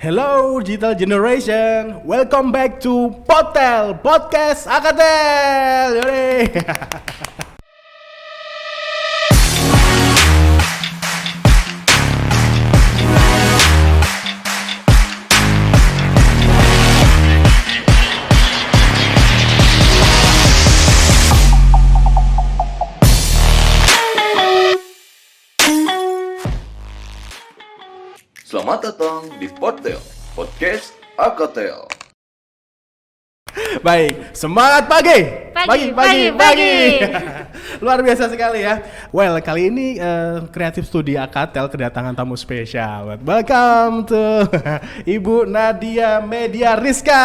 Hello Digital Generation, welcome back to Potel Podcast Akatel. Yore. Selamat datang di Potel Podcast Akatel. Baik, semangat pagi. Pagi. Luar biasa sekali ya. Well, kali ini Kreatif Studi Akatel kedatangan tamu spesial. Welcome to Ibu Nadia Media Rizka.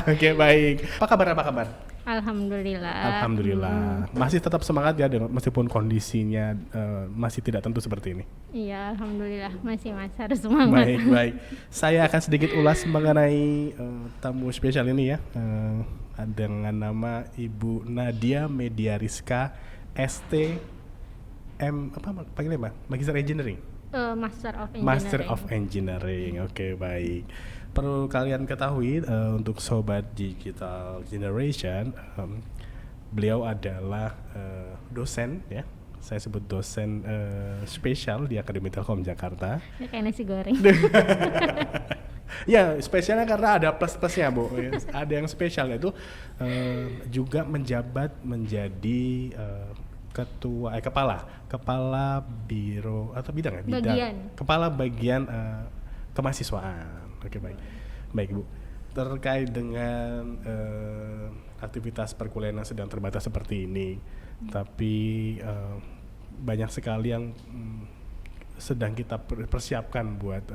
Oke, baik. Apa kabar? Alhamdulillah. Masih tetap semangat ya meskipun kondisinya masih tidak tentu seperti ini. Iya, alhamdulillah masih harus semangat. Baik. Saya akan sedikit ulas mengenai tamu spesial ini ya. Dengan nama Ibu Nadia Media Rizka, ST panggilnya apa? Magister Engineering. Master of Engineering. Oke, baik. Perlu kalian ketahui untuk sobat Digital Generation, beliau adalah dosen ya. Saya sebut dosen spesial di Akademi Telkom Jakarta. Ya, kayak nasi goreng. Ya, spesialnya karena ada plus-plusnya, Bu. Ada yang spesial yaitu juga menjabat menjadi kepala biro atau bidang ya? Kepala bagian kemahasiswaan. Oke, baik Bu. Terkait dengan aktivitas perkuliahan yang sedang terbatas seperti ini, tapi banyak sekali yang sedang kita persiapkan buat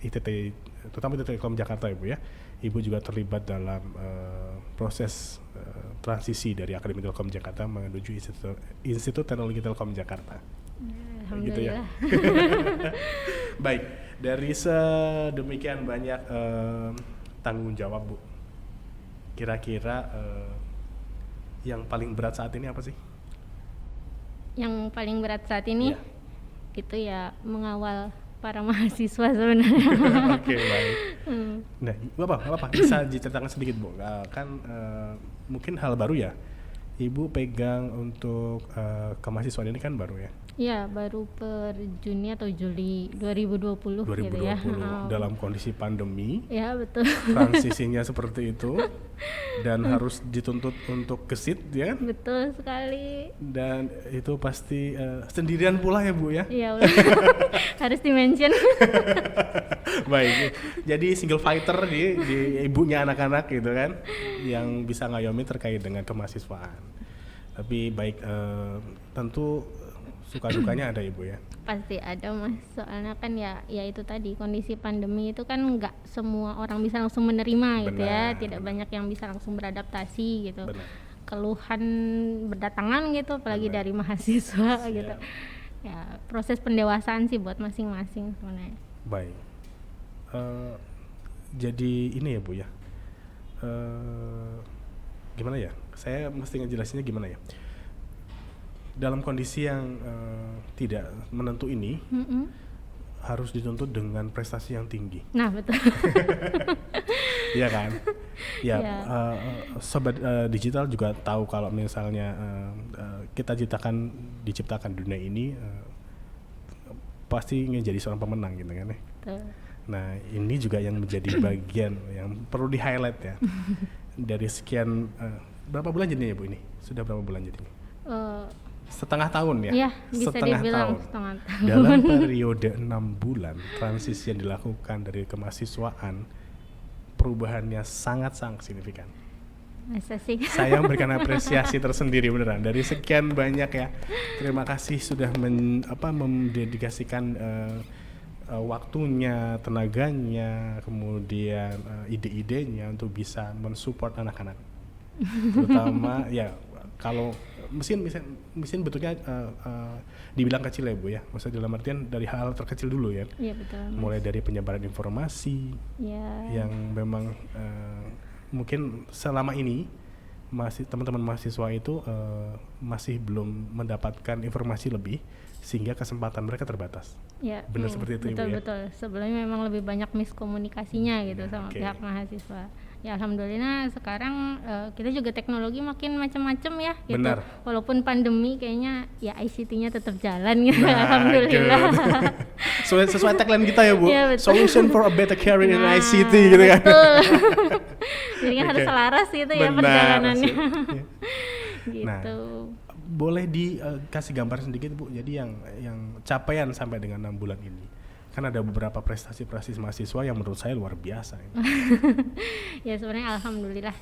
ITT, terutama ITT Telkom Jakarta, Ibu ya. Ibu juga terlibat dalam proses transisi dari Akademi Telkom Jakarta menuju Institut Teknologi Telkom Jakarta. Alhamdulillah. Gitu ya. Baik, dari sedemikian banyak tanggung jawab, Bu, kira-kira yang paling berat saat ini apa sih? Yang paling berat saat ini Ya. itu ya mengawal para mahasiswa sebenarnya. Oke, baik. Nah, Bapak bisa diceritakan sedikit, Bu? Kan mungkin hal baru ya. Ibu pegang untuk kemahasiswaan ini kan baru ya? Iya, baru per Juni atau Juli 2020 gitu ya. Dalam kondisi pandemi. Ya, betul. Transisinya seperti itu dan harus dituntut untuk gesit ya kan? Betul sekali. Dan itu pasti sendirian pula ya, Bu ya? Iya, harus di-mention. Baik, jadi single fighter di ibunya anak-anak gitu kan, yang bisa ngayomi terkait dengan kemahasiswaan. Tapi baik, tentu suka dukanya ada, Ibu ya. Pasti ada, Mas, soalnya kan ya itu tadi kondisi pandemi itu kan nggak semua orang bisa langsung menerima gitu ya, tidak banyak yang bisa langsung beradaptasi gitu. Benar. Keluhan berdatangan gitu, apalagi dari mahasiswa gitu. Ya, proses pendewasaan sih buat masing-masing sebenarnya. Baik. Jadi ini ya, Bu ya. Gimana ya? Saya mesti ngejelasinnya gimana ya? Dalam kondisi yang tidak menentu ini, harus dituntut dengan prestasi yang tinggi. Nah, betul. Iya kan? Ya, Ya. sobat digital juga tahu kalau misalnya kita diciptakan dunia ini pasti ingin jadi seorang pemenang gitu kan ya. Betul. Nah, ini juga yang menjadi bagian yang perlu di-highlight ya. Dari sekian berapa bulan jadinya ya, Bu ini? Sudah berapa bulan jadinya? Setengah tahun ya? Iya, bisa dibilang setengah tahun. Dalam periode 6 bulan transisi yang dilakukan dari kemahasiswaan, perubahannya sangat-sangat signifikan. Masa sih? Saya memberikan apresiasi tersendiri beneran dari sekian banyak ya. Terima kasih sudah mendedikasikan waktunya, tenaganya, kemudian ide-idenya untuk bisa mensupport anak-anak. Terutama ya kalau mesin bentuknya dibilang kecil ya, Bu ya. Maksudnya dalam artian dari hal terkecil dulu ya. Iya, betul, Mas. Mulai dari penyebaran informasi yang memang mungkin selama ini teman-teman mahasiswa itu masih belum mendapatkan informasi lebih, sehingga kesempatan mereka terbatas. Ya, Benar seperti itu, Ibu, betul ya? betul. Sebelumnya memang lebih banyak miskomunikasinya gitu sama Oke. pihak mahasiswa. Ya alhamdulillah sekarang kita juga teknologi makin macam-macam ya gitu. Benar. Walaupun pandemi kayaknya ya ICT-nya tetap jalan gitu. Nah, Alhamdulillah. sesuai tagline kita ya, Bu. Iya, betul. Solution for a better career in Nah, ICT gitu kan. betul. Jadi kan harus Oke. selaras gitu ya Benar, perjalanannya. sih. Nah, Gitu. boleh dikasih gambar sedikit, Bu. Jadi yang capaian sampai dengan 6 bulan ini. Kan ada beberapa prestasi-prestasi mahasiswa yang menurut saya luar biasa ini. Ya sebenarnya alhamdulillah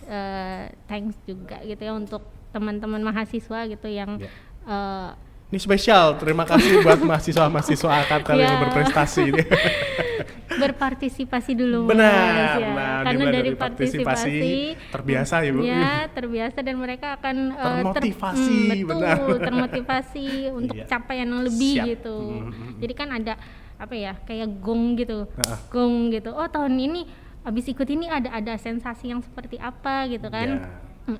thanks juga gitu ya untuk teman-teman mahasiswa gitu yang Ya. eh, Ini spesial, terima kasih buat mahasiswa-mahasiswa Akatel yang Ya. berprestasi ini. berpartisipasi dulu Mas, Benar, ya. nah, Karena dimulai dari dari partisipasi, terbiasa ya, Bu. Ya terbiasa dan mereka akan Termotivasi, betul benar. termotivasi untuk Iya. capaian yang lebih Siap. gitu. Mm. Jadi kan ada apa ya kayak gong gitu, Heeh. gong gitu. Oh tahun ini abis ikut ini ada sensasi yang seperti apa gitu kan. Ya.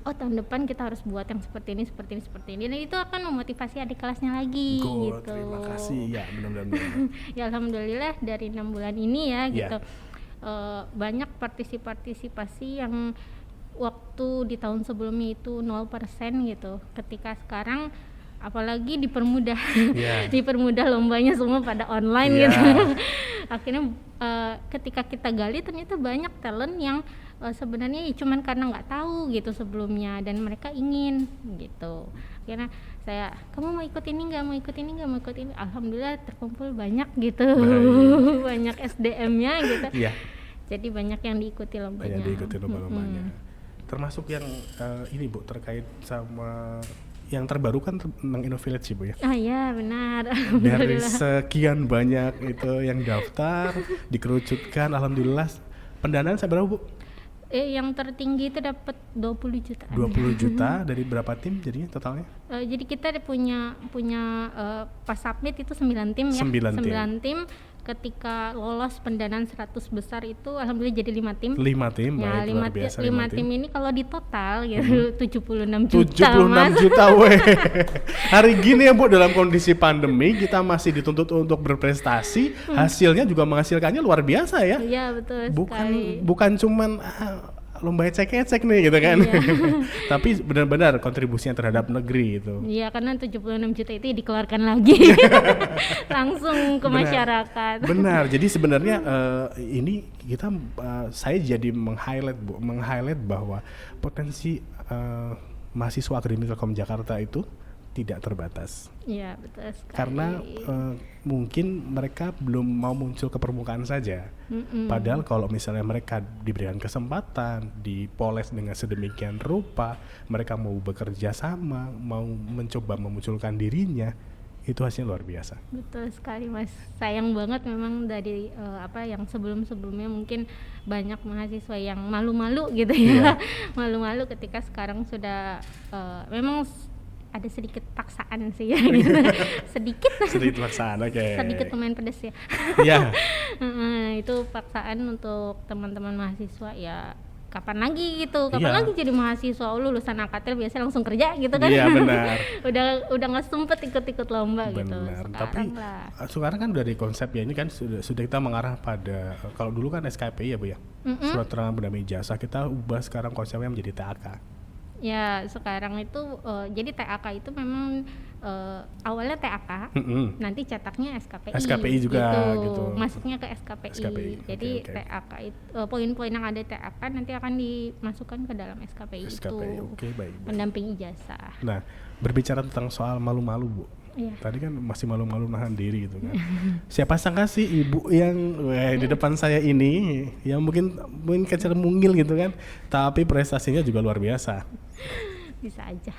Oh tahun depan kita harus buat yang seperti ini dan itu akan memotivasi adik kelasnya lagi Go, gitu. terima kasih. Ya, benar-benar. Ya alhamdulillah dari 6 bulan ini ya Ya. gitu banyak partisipasi yang waktu di tahun sebelumnya itu 0% gitu. Ketika sekarang apalagi dipermudah Ya. dipermudah lombanya semua pada online Ya. gitu. Akhirnya ketika kita gali ternyata banyak talent yang sebenarnya ya cuman karena nggak tahu gitu sebelumnya dan mereka ingin gitu. Karena saya kamu mau ikut ini nggak, mau ikut ini, alhamdulillah terkumpul banyak gitu. Baik. Banyak SDM-nya gitu. Iya, Jadi banyak yang diikuti lombanya. banyak diikuti lomba-lombanya. Termasuk yang ini, Bu, terkait sama yang terbaru kan tentang Innovillage sih, Bu, ya. Ah ya benar. Dari Alhamdulillah. sekian banyak itu yang daftar, dikerucutkan, alhamdulillah. Pendanaan seberapa, Bu? Yang tertinggi itu dapat 20 jutaan. 20 juta dari berapa tim jadinya totalnya? Jadi kita ada punya pas submit itu 9 tim ya. 9 tim. 9 tim. Ketika lolos pendanaan 100 besar itu alhamdulillah jadi 5 tim. 5 tim, Ya, baik, luar biasa. 5 tim ini kalau di total gitu 76 juta 76 Mas. juta, weh. Hari gini ya, Bu, dalam kondisi pandemi kita masih dituntut untuk berprestasi, hasilnya juga menghasilkannya luar biasa ya. Iya betul sekali. Bukan cuman lomba ecek-ecek nih gitu kan. Iya. Tapi benar-benar kontribusinya terhadap negeri itu. Iya karena 76 juta itu dikeluarkan lagi langsung ke Benar. masyarakat. Benar. Jadi sebenarnya ini kita saya jadi meng-highlight bahwa potensi mahasiswa Akademi Telkom Jakarta itu tidak terbatas. Iya betul sekali. Karena mungkin mereka belum mau muncul ke permukaan saja. Padahal kalau misalnya mereka diberikan kesempatan, dipoles dengan sedemikian rupa, mereka mau bekerja sama, mau mencoba memunculkan dirinya, itu hasilnya luar biasa. Betul sekali Mas. Sayang banget memang dari yang sebelum-sebelumnya mungkin banyak mahasiswa yang malu-malu gitu ya. Iya. Malu-malu ketika sekarang sudah memang ada sedikit paksaan sih ya gitu. sedikit paksaan, oke. sedikit pemain pedas ya. Iya. Itu paksaan untuk teman-teman mahasiswa ya kapan lagi gitu, kapan Iya. lagi jadi mahasiswa lulusan Akatel biasanya langsung kerja gitu kan. Iya, benar. udah nggak sempet ikut lomba gitu. Benar. Sekarang Tapi lah. sekarang kan dari konsep ya ini kan sudah kita mengarah pada kalau dulu kan SKPI ya, Bu ya. Surat keterangan pendamping ijazah, kita ubah sekarang konsepnya menjadi TAK. Ya sekarang itu jadi TAK itu memang awalnya TAK, nanti cetaknya SKPI. SKPI juga gitu. Masuknya ke SKPI. SKPI, Jadi oke. TAK itu poin-poin yang ada TAK nanti akan dimasukkan ke dalam SKPI, SKPI, itu. oke, baik. Pendamping ijazah. Nah, berbicara tentang soal malu-malu, Bu. Iya. Tadi kan masih malu-malu nahan diri gitu kan. Siapa sangka sih ibu yang di depan saya ini yang mungkin kecil mungil gitu kan, tapi prestasinya juga luar biasa. Bisa aja.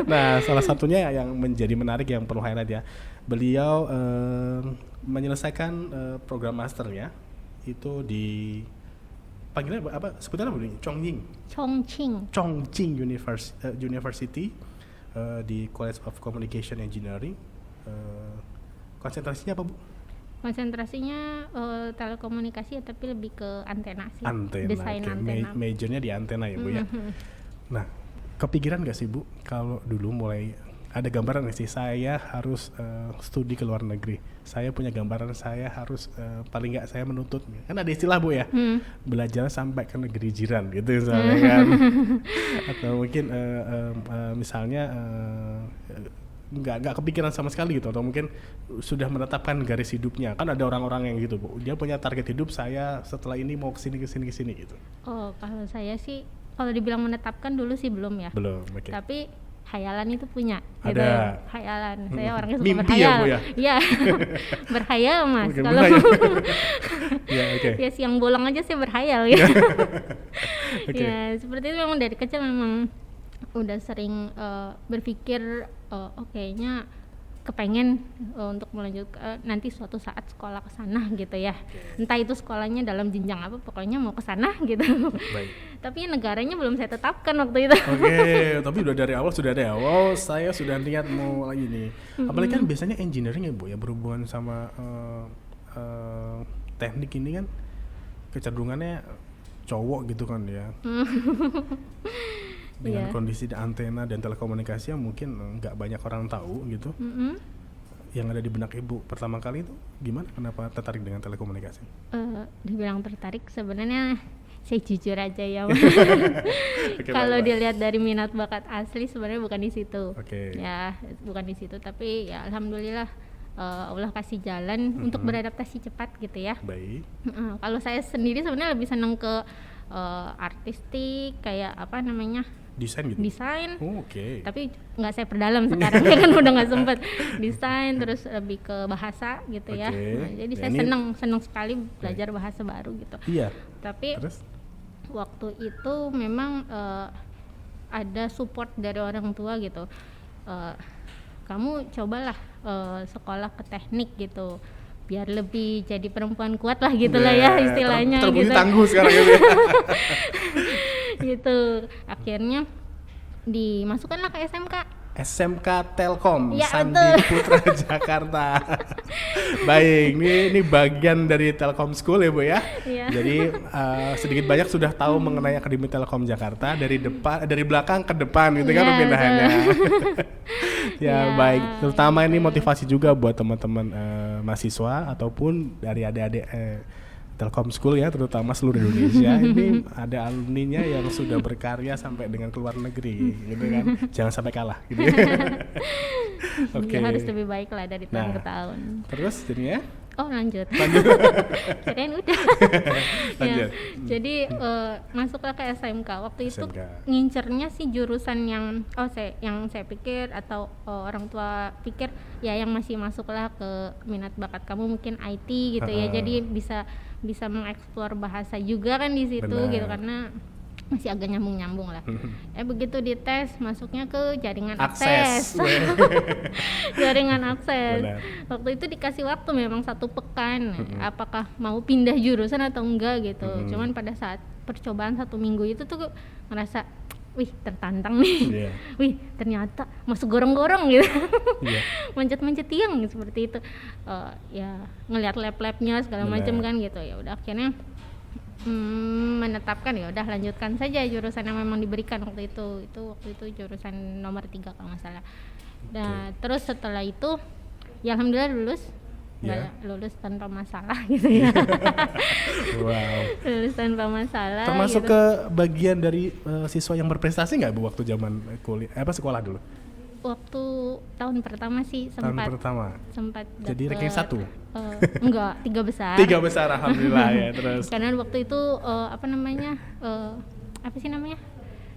Nah, salah satunya yang menjadi menarik yang perlu highlight ya, beliau menyelesaikan program masternya itu di panggilan apa sebutannya apa? Chongqing University di College of Communication Engineering. Konsentrasinya apa, Bu? Konsentrasinya telekomunikasi tapi lebih ke antena sih. Antena. Desain Oke. antena. Majornya di antena ya, Bu ya. Nah, kepikiran gak sih, Bu, kalau dulu mulai ada gambaran sih, saya harus studi ke luar negeri. Saya punya gambaran saya harus paling nggak saya menuntut. Kan ada istilah Bu ya, belajar sampai ke negeri jiran gitu misalnya kan. Atau mungkin misalnya nggak kepikiran sama sekali gitu, atau mungkin sudah menetapkan garis hidupnya. Kan ada orang-orang yang gitu Bu, dia punya target hidup, saya setelah ini mau kesini gitu. Oh, kalau saya sih kalau dibilang menetapkan dulu sih belum ya. Belum, oke. Tapi hayalan itu punya gitu Ada. ya. Hayalan. Saya orangnya suka Mimpi berhayal. ya, Bu, ya? Iya. Berhayal Mas. Bukan Kalau berhayal. Ya, oke. ya siang bolong aja saya berhayal ya. Oke. Ya, seperti itu memang dari kecil memang udah sering berpikir kayaknya kepengen untuk melanjut nanti suatu saat sekolah ke sana gitu ya. Entah itu sekolahnya dalam jenjang apa, pokoknya mau ke sana gitu. Baik. Tapi negaranya belum saya tetapkan waktu itu. Oke, tapi udah dari awal sudah ada ya. Wow, saya sudah niat mau lagi nih. Apalagi kan biasanya engineering ya Bu ya, berhubungan sama teknik ini kan kecenderungannya cowok gitu kan ya. Dengan kondisi antena dan telekomunikasi yang mungkin nggak banyak orang tahu gitu. Yang ada di benak Ibu pertama kali itu gimana? Kenapa tertarik dengan telekomunikasi? Dibilang tertarik sebenarnya saya jujur aja ya. Oke, Kalau baik. dilihat dari minat bakat asli sebenarnya bukan di situ. Oke. Ya, bukan di situ, tapi ya alhamdulillah Allah kasih jalan untuk beradaptasi cepat gitu ya. Baik. Kalau saya sendiri sebenarnya lebih senang ke artistik, kayak apa namanya, Desain gitu. desain. Oh, oke. Tapi nggak saya perdalam sekarang ya kan udah nggak sempet desain, terus lebih ke bahasa gitu ya. Oke. Nah, jadi Ya, saya ini- senang sekali belajar bahasa baru gitu. Iya. Tapi Terus? waktu itu memang ada support dari orang tua gitu. Kamu cobalah sekolah ke teknik gitu, biar lebih jadi perempuan kuat lah gitulah ya istilahnya terbukti gitu. tangguh sekarang gitu ya. Gitu. Akhirnya dimasukkanlah ke SMK. SMK Telkom, Ya, Sandi betul. Putra Jakarta. Baik, ini bagian dari Telkom School ya Bu ya. Iya. Jadi sedikit banyak sudah tahu mengenai Akademi Telkom Jakarta dari belakang ke depan gitu kan Iya, perpindahannya. Ya, Iya, baik. Terutama ini gitu. motivasi juga buat teman-teman mahasiswa ataupun dari adik-adik Telkom School ya, terutama seluruh Indonesia. Ini ada alumninya yang sudah berkarya sampai dengan ke luar negeri gitu kan. Jangan sampai kalah gitu ya. Oke. Ya, harus lebih baik lah dari tahun Nah. ke tahun. Terus jadinya Oh lanjut. Kirain udah. Lanjut. Ya, jadi masuklah ke SMK. Waktu itu SMK. ngincernya sih jurusan yang saya pikir atau orang tua pikir ya yang masih masuklah ke minat bakat kamu mungkin IT gitu ya. Jadi bisa mengeksplor bahasa juga kan di situ Benar. gitu, karena masih agak nyambung lah. Begitu dites masuknya ke jaringan akses. Jaringan akses. Benar. Waktu itu dikasih waktu memang 1 pekan, apakah mau pindah jurusan atau enggak gitu. Cuman pada saat percobaan 1 minggu itu tuh ngerasa wih tertantang nih. Iya. Wih ternyata masuk gorong-gorong gitu. Iya. Manjat-manjat tiang seperti itu. Ya ngelihat lab-labnya segala Benar. macam kan gitu. Ya udah akhirnya menetapkan ya udah lanjutkan saja jurusan yang memang diberikan waktu itu jurusan nomor 3 kalau nggak salah. Nah terus setelah itu ya alhamdulillah lulus. Ya. Lulus tanpa masalah gitu ya. Wow. Lulus tanpa masalah Termasuk gitu. ke bagian dari siswa yang berprestasi nggak Bu waktu zaman sekolah dulu? Waktu tahun pertama sih Tahun sempat pertama. Jadi dapet, ranking 1. Enggak, 3 besar. 3 besar alhamdulillah ya. Terus Karena waktu itu apa sih namanya?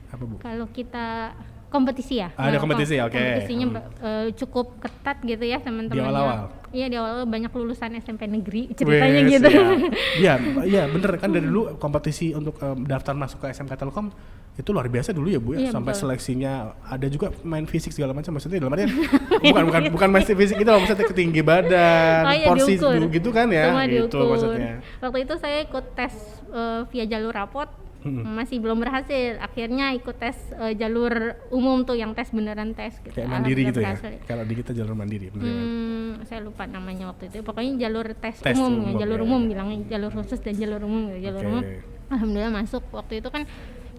apa Bu? Kalau kita kompetisi ya. Ada kompetisi, oke. Kompetisinya cukup ketat gitu ya teman-temannya. Di awal-awal? Iya, di awal banyak lulusan SMP negeri ceritanya Wes, gitu. ya. Iya bener kan dari dulu kompetisi untuk daftar masuk ke SMK Telkom itu luar biasa dulu ya Bu ya. Iya, Sampai betul. seleksinya ada juga main fisik segala macam, maksudnya dalam artian bukan main fisik itu maksudnya ketinggi badan, Oh iya, porsi diukur. gitu kan ya. Semua Gitu diukur. maksudnya. Waktu itu saya ikut tes via jalur rapot, masih belum berhasil. Akhirnya ikut tes jalur umum tuh, yang tes beneran tes gitu. Kayak mandiri gitu ya. Alhamdulillah berhasil. Kalau di kita jalur mandiri bener kan? Saya lupa namanya waktu itu. Pokoknya jalur tes Tes umum, umum, jalur ya. umum bilangnya, jalur khusus dan jalur umum. Jalur Oke. umum. Alhamdulillah masuk. Waktu itu kan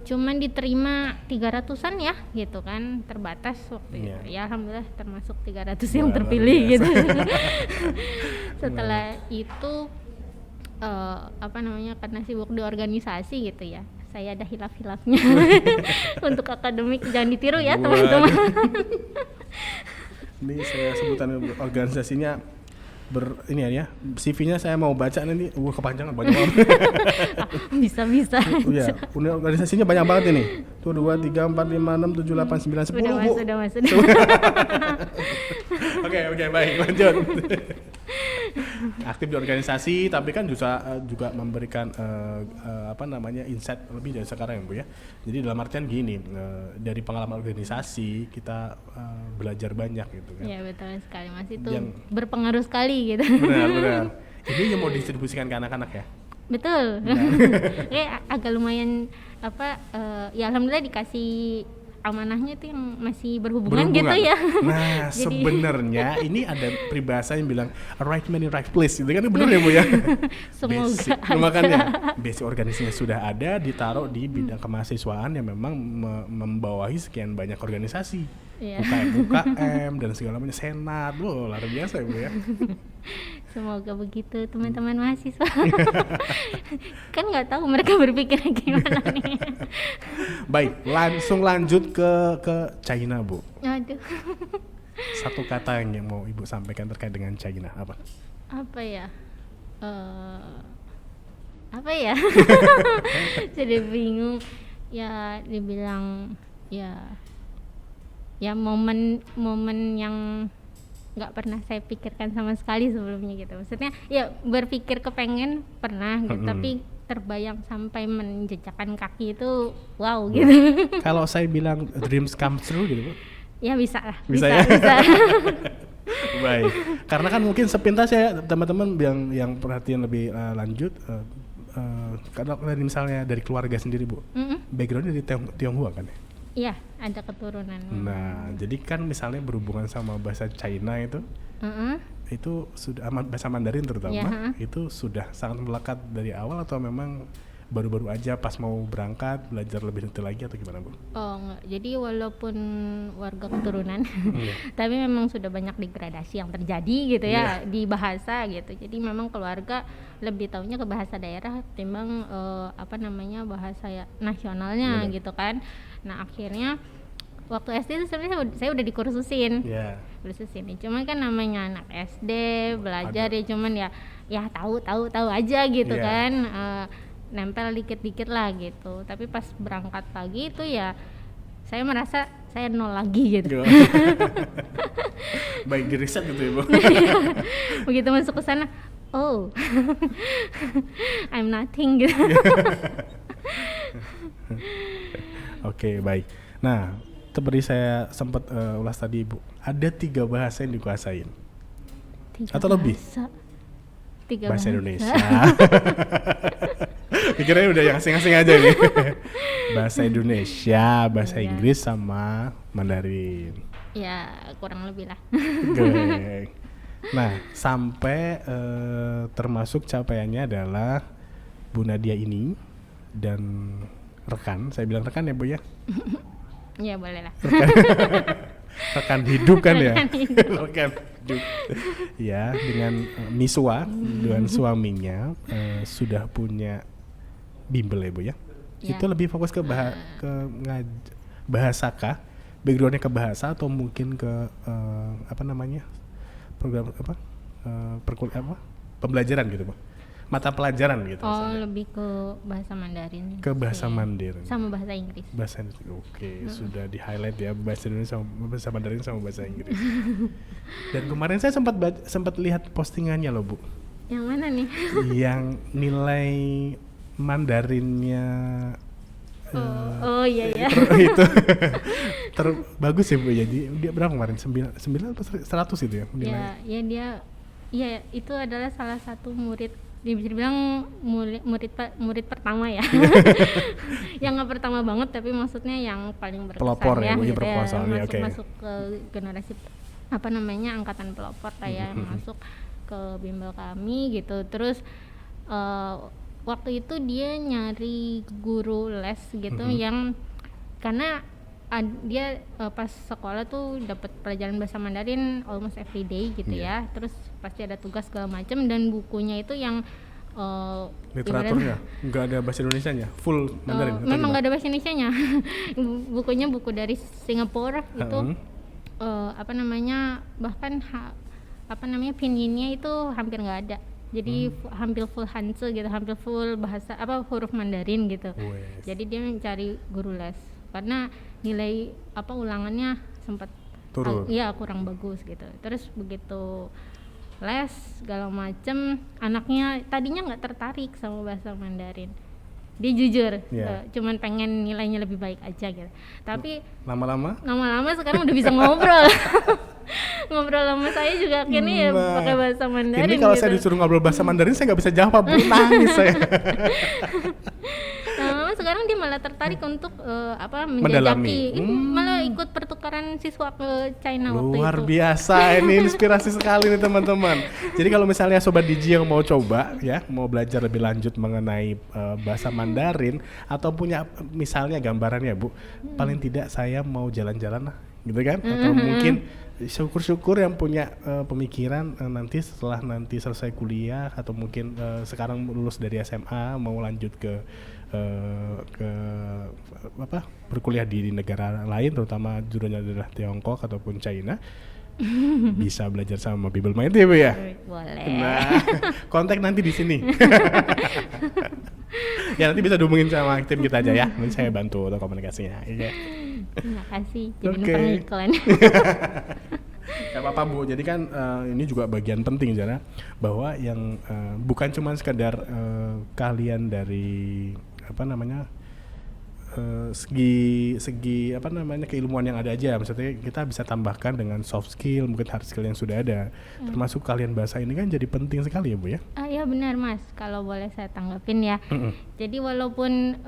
cuman diterima 300-an ya gitu kan, terbatas waktu itu. Ya alhamdulillah termasuk 300 yang terpilih gitu. Setelah itu karena sibuk di organisasi gitu ya, saya ada hilaf-hilafnya. Untuk akademik jangan ditiru ya teman-teman. Ini saya sebutan organisasinya ini ya, CV-nya saya mau baca nanti, kepanjangan banyak banget. Bisa. Iya, organisasinya banyak banget ini. Tuh 2, 3, 4, 5, 6, 7, 8, 9, 10 Bu. Udah mas. Oke, baik, lanjut. Aktif di organisasi, tapi kan juga memberikan insight lebih dari sekarang ya Bu ya. Jadi dalam artian gini, dari pengalaman organisasi kita belajar banyak gitu kan. Iya betul sekali Mas, itu berpengaruh sekali gitu. Benar. Ini yang mau distribusikan ke anak-anak ya? Betul. Agak lumayan ya alhamdulillah dikasih amanahnya itu yang masih berhubungan gitu ya. Nah, sebenarnya ini ada peribahasa yang bilang a right man in right place, gitu kan, benar ya Bu ya? Semoga. Makanya basic organisasinya sudah ada, ditaruh di bidang kemahasiswaan yang memang membawahi sekian banyak organisasi. UKM dan segala macam, senat, luar biasa ya Bu ya. Semoga begitu teman-teman mahasiswa. Kan nggak tahu mereka berpikir gimana nih. Baik, langsung lanjut ke China Bu. Aduh. Satu kata yang mau Ibu sampaikan terkait dengan China, apa? Apa ya? Jadi bingung. Ya dibilang ya momen yang nggak pernah saya pikirkan sama sekali sebelumnya gitu. Maksudnya ya berpikir kepengen pernah gitu, tapi terbayang sampai menjejakkan kaki itu wow gitu. Kalau saya bilang dreams come true gitu Bu? Ya bisa lah. Bisa. Baik, karena kan mungkin sepintas ya teman-teman yang perhatian lebih lanjut, karena misalnya dari keluarga sendiri Bu, backgroundnya dari Tionghoa kan ya? Iya, ada keturunan. Nah, jadi kan misalnya berhubungan sama bahasa China itu sudah bahasa Mandarin terutama, itu sudah sangat melekat dari awal atau memang baru-baru aja pas mau berangkat belajar lebih detail lagi atau gimana Bu? Oh enggak, jadi walaupun warga keturunan, tapi memang sudah banyak degradasi yang terjadi gitu ya di bahasa gitu. Jadi memang keluarga lebih taunya ke bahasa daerah timbang bahasa nasionalnya gitu kan. Nah akhirnya waktu SD itu sebenarnya saya udah dikursusin, Cuma kan namanya anak SD belajar ya cuman ya tahu aja gitu kan, nempel dikit-dikit lah gitu. Tapi pas berangkat pagi itu ya saya merasa saya nol lagi gitu. Baik di riset gitu ya Bu. Begitu masuk ke sana, I'm nothing gitu. Oke, baik. Nah, seperti saya sempat ulas tadi Ibu, ada 3 bahasa yang dikuasain. 3 atau lebih? 3 bahasa Indonesia. Pikirnya udah yang asing-asing aja nih. Bahasa Indonesia, bahasa Inggris sama Mandarin. Ya, kurang lebih lah. Oke. Nah, sampai termasuk capaiannya adalah Bu Nadia ini dan rekan, saya bilang rekan ya Bu ya? Ya boleh lah. Rekan hidup kan ya? Rekan hidup. Ya, dengan Miswa, dengan suaminya sudah punya bimbel ya Bu ya? Itu lebih fokus ke bahasa kah? Backgroundnya ke bahasa atau mungkin ke program pembelajaran gitu Bu? Mata pelajaran gitu. Lebih ke bahasa Mandarin. Ke bahasa Mandarin. Sama bahasa Inggris. Bahasa Inggris. Oke, sudah di highlight ya bahasa Indonesia sama bahasa Mandarin sama bahasa Inggris. Dan kemarin saya sempat lihat postingannya loh Bu. Yang mana nih? Yang nilai Mandarinnya iya. Itu terbagus ya Bu ya. Dia berapa kemarin? 9 atau 100 itu ya nilai. Ya itu adalah salah satu murid, bisa dibilang murid pertama ya. Yang nggak pertama banget tapi maksudnya yang paling berkesan pelopor ya, gitu ya. Masuk ke generasi angkatan pelopor lah ya, masuk ke bimbel kami gitu. Terus waktu itu dia nyari guru les gitu yang karena dia pas sekolah tuh dapat pelajaran bahasa Mandarin almost every day gitu ya. Terus pasti ada tugas segala macam dan bukunya itu yang literaturnya nggak ada bahasa Indonesianya, full Mandarin. Memang nggak ada bahasa Indonesianya. Bukunya buku dari Singapura itu apa namanya, bahkan pinyin-nya itu hampir nggak ada. Jadi hampir full Hanzi gitu, hampir full bahasa huruf Mandarin gitu. Jadi dia mencari guru les karena nilai ulangannya sempat turun. Kurang bagus gitu. Terus begitu les segala macem, anaknya tadinya nggak tertarik sama bahasa Mandarin, dia jujur cuman pengen nilainya lebih baik aja gitu. Tapi lama-lama sekarang udah bisa ngobrol. Ngobrol sama saya juga akhirnya pakai bahasa Mandarin. Ini kalau saya disuruh ngobrol bahasa Mandarin saya nggak bisa jawab, nangis saya. Sekarang dia malah tertarik untuk menjajaki, malah ikut pertukaran siswa ke China waktu itu. Luar biasa, ini inspirasi sekali nih teman-teman. Jadi kalau misalnya Sobat Digi yang mau coba ya, mau belajar lebih lanjut mengenai bahasa Mandarin atau punya misalnya gambarannya Bu, paling tidak saya mau jalan-jalan lah gitu kan, atau mungkin syukur-syukur yang punya pemikiran nanti setelah selesai kuliah atau mungkin sekarang lulus dari SMA mau lanjut ke berkuliah di negara lain, terutama jurunya adalah Tiongkok ataupun China, bisa belajar sama Bible Mind ya Bu ya. Boleh. Nah, kontak nanti di sini. Ya nanti bisa dihubungin sama tim kita aja ya, nanti saya bantu untuk komunikasinya. Terima kasih. Jadi pengiklan. Gak apa-apa Bu, jadi kan ini juga bagian penting Jana, bahwa yang bukan cuma sekedar kalian dari segi keilmuan yang ada aja, maksudnya kita bisa tambahkan dengan soft skill, mungkin hard skill yang sudah ada, termasuk kalian bahasa ini kan jadi penting sekali ya Bu ya. Ya benar Mas, kalau boleh saya tanggapin ya. Jadi walaupun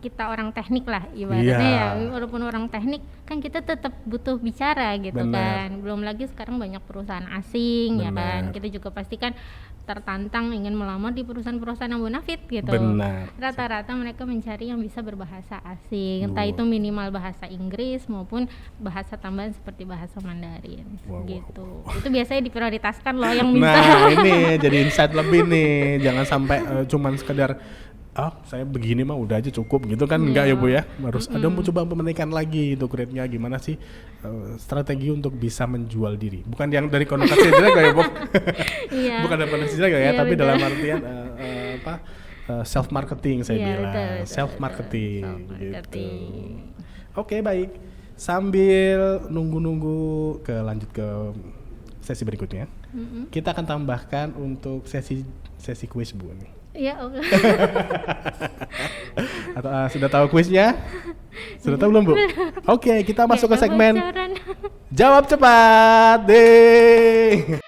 kita orang teknik lah ibaratnya ya, walaupun orang teknik kan kita tetap butuh bicara gitu. Benar. Kan. Belum lagi sekarang banyak perusahaan asing. Benar. Ya kan, kita juga pasti kan tertantang ingin melamar di perusahaan-perusahaan yang bonafit gitu. Benar. Rata-rata mereka mencari yang bisa berbahasa asing, entah itu minimal bahasa Inggris maupun bahasa tambahan seperti bahasa Mandarin gitu. Itu biasanya diprioritaskan loh yang bisa. Nah ini jadi insight lebih nih, jangan sampai cuman sekedar saya begini mah udah aja cukup gitu kan, enggak ya Bu ya, harus ada mau coba menaikkan lagi itu grade-nya, gimana sih strategi untuk bisa menjual diri, bukan yang dari konotasi jelek ya Bu. Bukan dari konotasi jelek ya, tapi betul. Dalam artian self marketing saya bilang, self marketing gitu. Oke, baik, sambil nunggu lanjut ke sesi berikutnya, kita akan tambahkan untuk sesi kuis Bu nih. Ya Allah. Atau sudah tahu kuisnya? Sudah tahu belum Bu? Oke, kita masuk ke segmen Jawab Cepat. Ding.